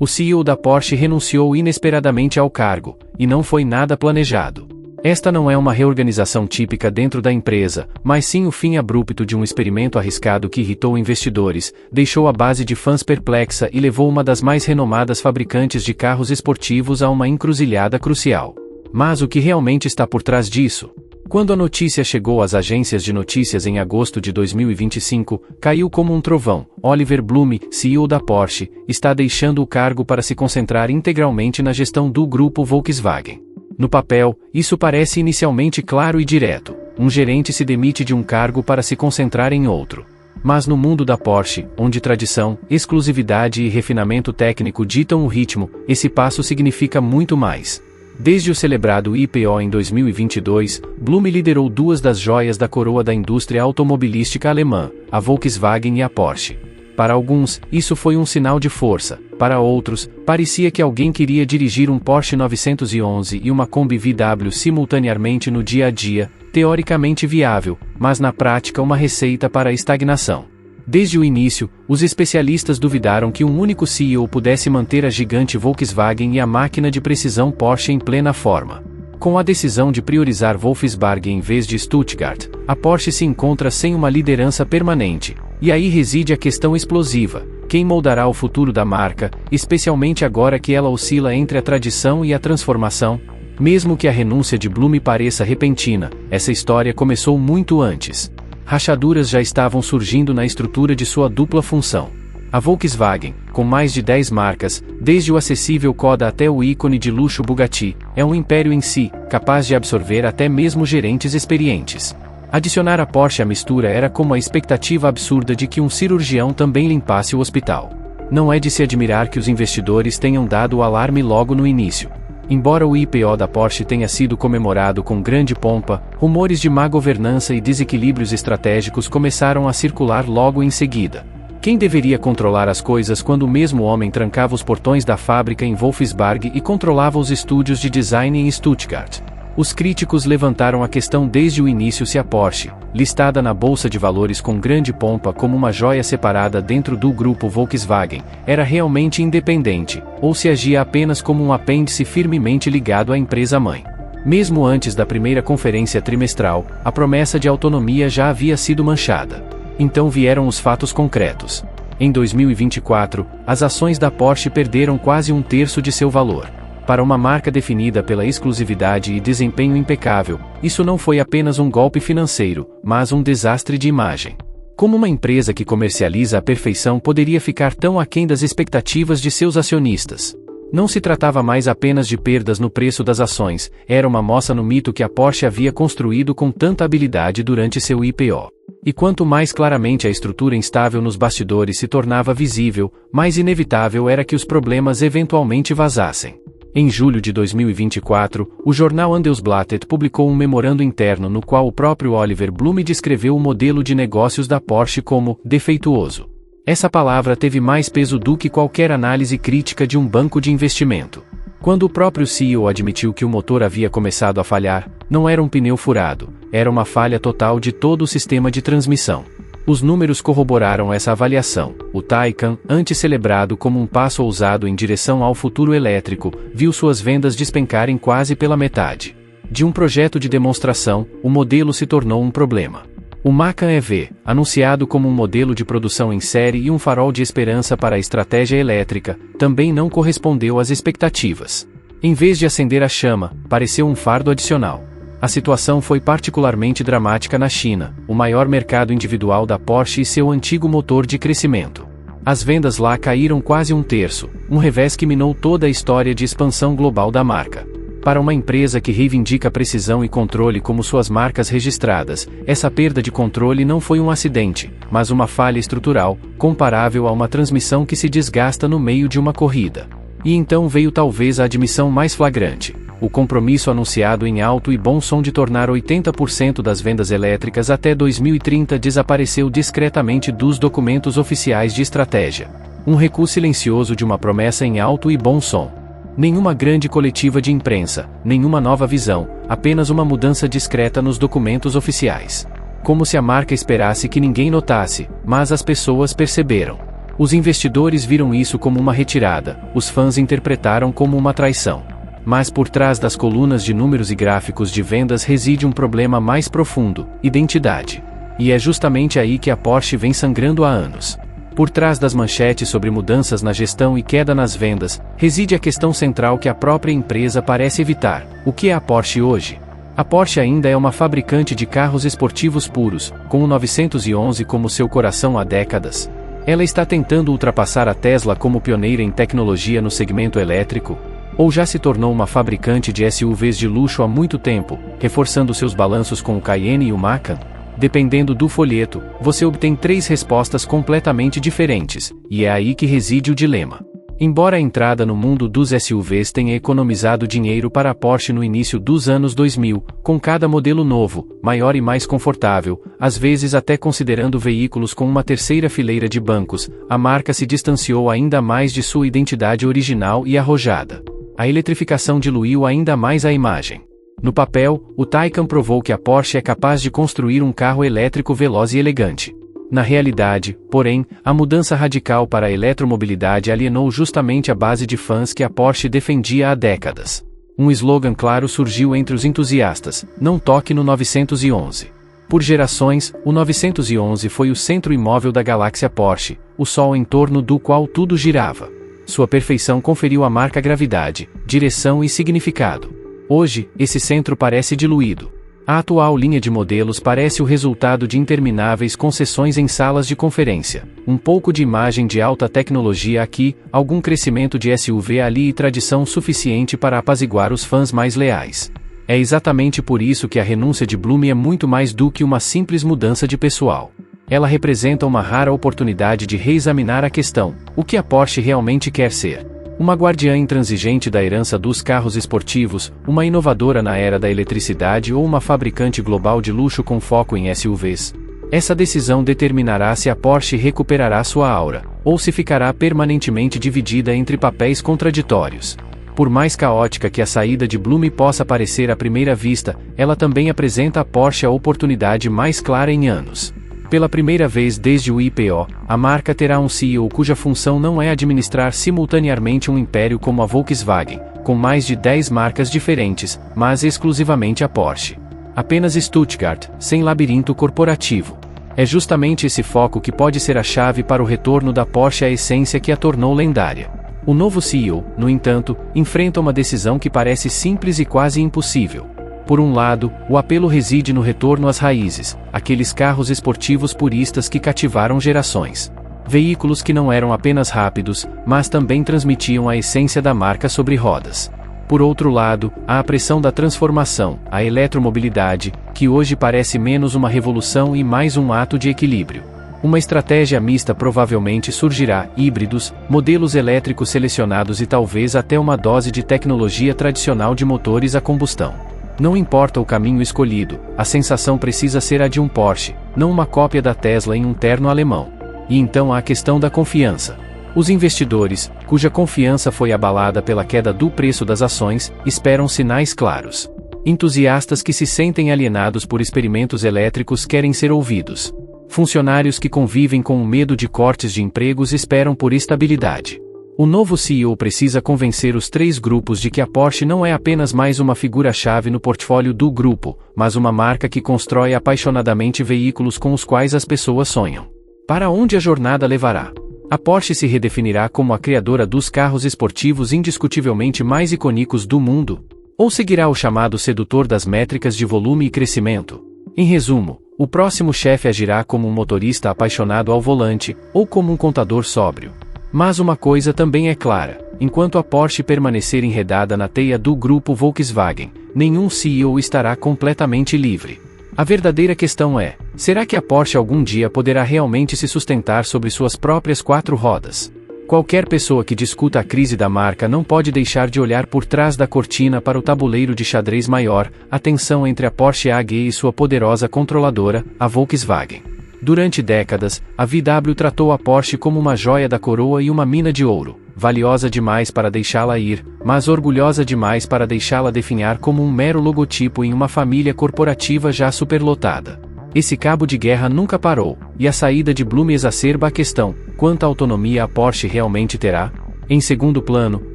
O CEO da Porsche renunciou inesperadamente ao cargo, e não foi nada planejado. Esta não é uma reorganização típica dentro da empresa, mas sim o fim abrupto de um experimento arriscado que irritou investidores, deixou a base de fãs perplexa e levou uma das mais renomadas fabricantes de carros esportivos a uma encruzilhada crucial. Mas o que realmente está por trás disso? Quando a notícia chegou às agências de notícias em agosto de 2025, caiu como um trovão. Oliver Blume, CEO da Porsche, está deixando o cargo para se concentrar integralmente na gestão do grupo Volkswagen. No papel, isso parece inicialmente claro e direto. Um gerente se demite de um cargo para se concentrar em outro. Mas no mundo da Porsche, onde tradição, exclusividade e refinamento técnico ditam o ritmo, esse passo significa muito mais. Desde o celebrado IPO em 2022, Blume liderou duas das joias da coroa da indústria automobilística alemã, a Volkswagen e a Porsche. Para alguns, isso foi um sinal de força. Para outros, parecia que alguém queria dirigir um Porsche 911 e uma Kombi VW simultaneamente no dia a dia, teoricamente viável, mas na prática uma receita para a estagnação. Desde o início, os especialistas duvidaram que um único CEO pudesse manter a gigante Volkswagen e a máquina de precisão Porsche em plena forma. Com a decisão de priorizar Wolfsburg em vez de Stuttgart, a Porsche se encontra sem uma liderança permanente, e aí reside a questão explosiva: quem moldará o futuro da marca, especialmente agora que ela oscila entre a tradição e a transformação? Mesmo que a renúncia de Blume pareça repentina, essa história começou muito antes. Rachaduras já estavam surgindo na estrutura de sua dupla função. A Volkswagen, com mais de 10 marcas, desde o acessível Skoda até o ícone de luxo Bugatti, é um império em si, capaz de absorver até mesmo gerentes experientes. Adicionar a Porsche à mistura era como a expectativa absurda de que um cirurgião também limpasse o hospital. Não é de se admirar que os investidores tenham dado o alarme logo no início. Embora o IPO da Porsche tenha sido comemorado com grande pompa, rumores de má governança e desequilíbrios estratégicos começaram a circular logo em seguida. Quem deveria controlar as coisas quando o mesmo homem trancava os portões da fábrica em Wolfsburg e controlava os estúdios de design em Stuttgart? Os críticos levantaram a questão desde o início se a Porsche, listada na Bolsa de Valores com grande pompa como uma joia separada dentro do grupo Volkswagen, era realmente independente, ou se agia apenas como um apêndice firmemente ligado à empresa-mãe. Mesmo antes da primeira conferência trimestral, a promessa de autonomia já havia sido manchada. Então vieram os fatos concretos. Em 2024, as ações da Porsche perderam quase um terço de seu valor. Para uma marca definida pela exclusividade e desempenho impecável, isso não foi apenas um golpe financeiro, mas um desastre de imagem. Como uma empresa que comercializa a perfeição poderia ficar tão aquém das expectativas de seus acionistas? Não se tratava mais apenas de perdas no preço das ações, era uma moça no mito que a Porsche havia construído com tanta habilidade durante seu IPO. E quanto mais claramente a estrutura instável nos bastidores se tornava visível, mais inevitável era que os problemas eventualmente vazassem. Em julho de 2024, o jornal Handelsblatt publicou um memorando interno no qual o próprio Oliver Blume descreveu o modelo de negócios da Porsche como defeituoso. Essa palavra teve mais peso do que qualquer análise crítica de um banco de investimento. Quando o próprio CEO admitiu que o motor havia começado a falhar, não era um pneu furado, era uma falha total de todo o sistema de transmissão. Os números corroboraram essa avaliação. O Taycan, antes celebrado como um passo ousado em direção ao futuro elétrico, viu suas vendas despencarem quase pela metade. De um projeto de demonstração, o modelo se tornou um problema. O Macan EV, anunciado como um modelo de produção em série e um farol de esperança para a estratégia elétrica, também não correspondeu às expectativas. Em vez de acender a chama, pareceu um fardo adicional. A situação foi particularmente dramática na China, o maior mercado individual da Porsche e seu antigo motor de crescimento. As vendas lá caíram quase um terço, um revés que minou toda a história de expansão global da marca. Para uma empresa que reivindica precisão e controle como suas marcas registradas, essa perda de controle não foi um acidente, mas uma falha estrutural, comparável a uma transmissão que se desgasta no meio de uma corrida. E então veio talvez a admissão mais flagrante. O compromisso anunciado em alto e bom som de tornar 80% das vendas elétricas até 2030 desapareceu discretamente dos documentos oficiais de estratégia. Um recuo silencioso de uma promessa em alto e bom som. Nenhuma grande coletiva de imprensa, nenhuma nova visão, apenas uma mudança discreta nos documentos oficiais. Como se a marca esperasse que ninguém notasse, mas as pessoas perceberam. Os investidores viram isso como uma retirada, os fãs interpretaram como uma traição. Mas por trás das colunas de números e gráficos de vendas reside um problema mais profundo: identidade. E é justamente aí que a Porsche vem sangrando há anos. Por trás das manchetes sobre mudanças na gestão e queda nas vendas, reside a questão central que a própria empresa parece evitar: o que é a Porsche hoje? A Porsche ainda é uma fabricante de carros esportivos puros, com o 911 como seu coração há décadas. Ela está tentando ultrapassar a Tesla como pioneira em tecnologia no segmento elétrico? Ou já se tornou uma fabricante de SUVs de luxo há muito tempo, reforçando seus balanços com o Cayenne e o Macan? Dependendo do folheto, você obtém 3 respostas completamente diferentes, e é aí que reside o dilema. Embora a entrada no mundo dos SUVs tenha economizado dinheiro para a Porsche no início dos anos 2000, com cada modelo novo, maior e mais confortável, às vezes até considerando veículos com uma terceira fileira de bancos, a marca se distanciou ainda mais de sua identidade original e arrojada. A eletrificação diluiu ainda mais a imagem. No papel, o Taycan provou que a Porsche é capaz de construir um carro elétrico veloz e elegante. Na realidade, porém, a mudança radical para a eletromobilidade alienou justamente a base de fãs que a Porsche defendia há décadas. Um slogan claro surgiu entre os entusiastas: não toque no 911. Por gerações, o 911 foi o centro imóvel da galáxia Porsche, o sol em torno do qual tudo girava. Sua perfeição conferiu à marca gravidade, direção e significado. Hoje, esse centro parece diluído. A atual linha de modelos parece o resultado de intermináveis concessões em salas de conferência, um pouco de imagem de alta tecnologia aqui, algum crescimento de SUV ali e tradição suficiente para apaziguar os fãs mais leais. É exatamente por isso que a renúncia de Blume é muito mais do que uma simples mudança de pessoal. Ela representa uma rara oportunidade de reexaminar a questão: o que a Porsche realmente quer ser? Uma guardiã intransigente da herança dos carros esportivos, uma inovadora na era da eletricidade ou uma fabricante global de luxo com foco em SUVs? Essa decisão determinará se a Porsche recuperará sua aura, ou se ficará permanentemente dividida entre papéis contraditórios. Por mais caótica que a saída de Blume possa parecer à primeira vista, ela também apresenta à Porsche a oportunidade mais clara em anos. Pela primeira vez desde o IPO, a marca terá um CEO cuja função não é administrar simultaneamente um império como a Volkswagen, com mais de 10 marcas diferentes, mas exclusivamente a Porsche. Apenas Stuttgart, sem labirinto corporativo. É justamente esse foco que pode ser a chave para o retorno da Porsche à essência que a tornou lendária. O novo CEO, no entanto, enfrenta uma decisão que parece simples e quase impossível. Por um lado, o apelo reside no retorno às raízes, aqueles carros esportivos puristas que cativaram gerações. Veículos que não eram apenas rápidos, mas também transmitiam a essência da marca sobre rodas. Por outro lado, há a pressão da transformação, a eletromobilidade, que hoje parece menos uma revolução e mais um ato de equilíbrio. Uma estratégia mista provavelmente surgirá: híbridos, modelos elétricos selecionados e talvez até uma dose de tecnologia tradicional de motores a combustão. Não importa o caminho escolhido, a sensação precisa ser a de um Porsche, não uma cópia da Tesla em um terno alemão. E então há a questão da confiança. Os investidores, cuja confiança foi abalada pela queda do preço das ações, esperam sinais claros. Entusiastas que se sentem alienados por experimentos elétricos querem ser ouvidos. Funcionários que convivem com o medo de cortes de empregos esperam por estabilidade. O novo CEO precisa convencer os 3 grupos de que a Porsche não é apenas mais uma figura-chave no portfólio do grupo, mas uma marca que constrói apaixonadamente veículos com os quais as pessoas sonham. Para onde a jornada levará? A Porsche se redefinirá como a criadora dos carros esportivos indiscutivelmente mais icônicos do mundo? Ou seguirá o chamado sedutor das métricas de volume e crescimento? Em resumo, o próximo chefe agirá como um motorista apaixonado ao volante, ou como um contador sóbrio. Mas uma coisa também é clara: enquanto a Porsche permanecer enredada na teia do grupo Volkswagen, nenhum CEO estará completamente livre. A verdadeira questão é: será que a Porsche algum dia poderá realmente se sustentar sobre suas próprias 4 rodas? Qualquer pessoa que discuta a crise da marca não pode deixar de olhar por trás da cortina para o tabuleiro de xadrez maior, a tensão entre a Porsche AG e sua poderosa controladora, a Volkswagen. Durante décadas, a VW tratou a Porsche como uma joia da coroa e uma mina de ouro, valiosa demais para deixá-la ir, mas orgulhosa demais para deixá-la definhar como um mero logotipo em uma família corporativa já superlotada. Esse cabo de guerra nunca parou, e a saída de Blume exacerba a questão: quanta autonomia a Porsche realmente terá? Em segundo plano,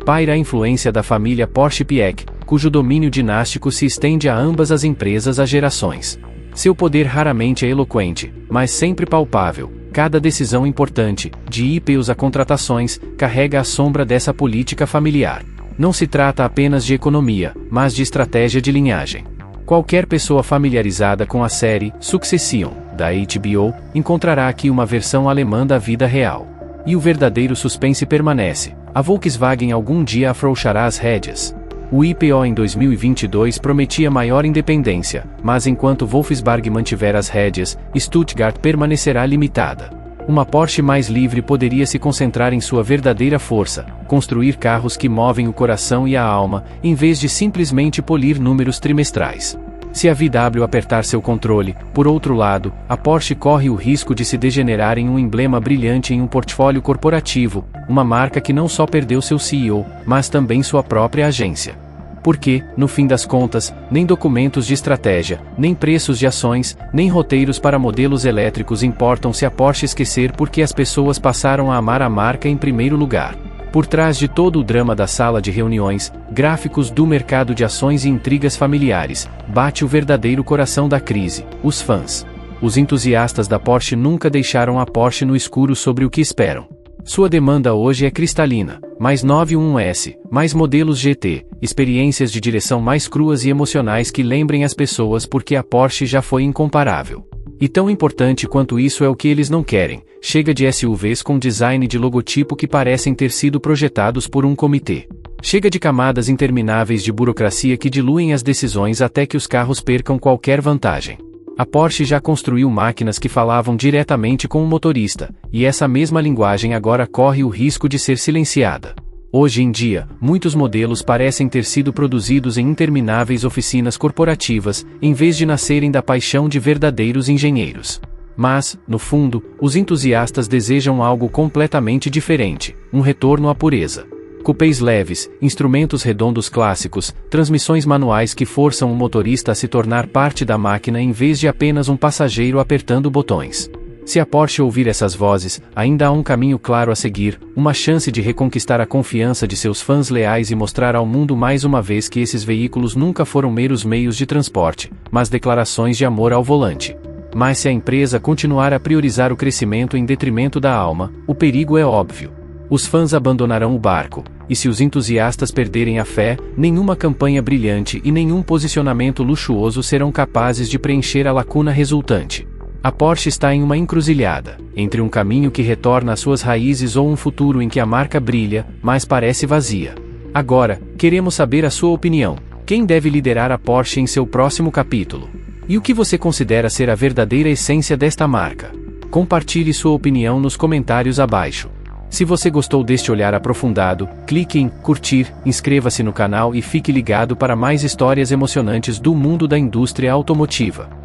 paira a influência da família Porsche-Piëch, cujo domínio dinástico se estende a ambas as empresas há gerações. Seu poder raramente é eloquente, mas sempre palpável. Cada decisão importante, de IPOs a contratações, carrega a sombra dessa política familiar. Não se trata apenas de economia, mas de estratégia de linhagem. Qualquer pessoa familiarizada com a série Succession, da HBO, encontrará aqui uma versão alemã da vida real. E o verdadeiro suspense permanece: a Volkswagen algum dia afrouxará as rédeas. O IPO em 2022 prometia maior independência, mas enquanto Wolfsburg mantiver as rédeas, Stuttgart permanecerá limitada. Uma Porsche mais livre poderia se concentrar em sua verdadeira força, construir carros que movem o coração e a alma, em vez de simplesmente polir números trimestrais. Se a VW apertar seu controle, por outro lado, a Porsche corre o risco de se degenerar em um emblema brilhante em um portfólio corporativo, uma marca que não só perdeu seu CEO, mas também sua própria agência. Porque, no fim das contas, nem documentos de estratégia, nem preços de ações, nem roteiros para modelos elétricos importam se a Porsche esquecer porque as pessoas passaram a amar a marca em primeiro lugar. Por trás de todo o drama da sala de reuniões, gráficos do mercado de ações e intrigas familiares, bate o verdadeiro coração da crise: os fãs. Os entusiastas da Porsche nunca deixaram a Porsche no escuro sobre o que esperam. Sua demanda hoje é cristalina: mais 91S, mais modelos GT, experiências de direção mais cruas e emocionais que lembrem as pessoas porque a Porsche já foi incomparável. E tão importante quanto isso é o que eles não querem: chega de SUVs com design de logotipo que parecem ter sido projetados por um comitê. Chega de camadas intermináveis de burocracia que diluem as decisões até que os carros percam qualquer vantagem. A Porsche já construiu máquinas que falavam diretamente com o motorista, e essa mesma linguagem agora corre o risco de ser silenciada. Hoje em dia, muitos modelos parecem ter sido produzidos em intermináveis oficinas corporativas, em vez de nascerem da paixão de verdadeiros engenheiros. Mas, no fundo, os entusiastas desejam algo completamente diferente: um retorno à pureza. Cupês leves, instrumentos redondos clássicos, transmissões manuais que forçam o motorista a se tornar parte da máquina em vez de apenas um passageiro apertando botões. Se a Porsche ouvir essas vozes, ainda há um caminho claro a seguir, uma chance de reconquistar a confiança de seus fãs leais e mostrar ao mundo mais uma vez que esses veículos nunca foram meros meios de transporte, mas declarações de amor ao volante. Mas se a empresa continuar a priorizar o crescimento em detrimento da alma, o perigo é óbvio. Os fãs abandonarão o barco, e se os entusiastas perderem a fé, nenhuma campanha brilhante e nenhum posicionamento luxuoso serão capazes de preencher a lacuna resultante. A Porsche está em uma encruzilhada, entre um caminho que retorna às suas raízes ou um futuro em que a marca brilha, mas parece vazia. Agora, queremos saber a sua opinião. Quem deve liderar a Porsche em seu próximo capítulo? E o que você considera ser a verdadeira essência desta marca? Compartilhe sua opinião nos comentários abaixo. Se você gostou deste olhar aprofundado, clique em curtir, inscreva-se no canal e fique ligado para mais histórias emocionantes do mundo da indústria automotiva.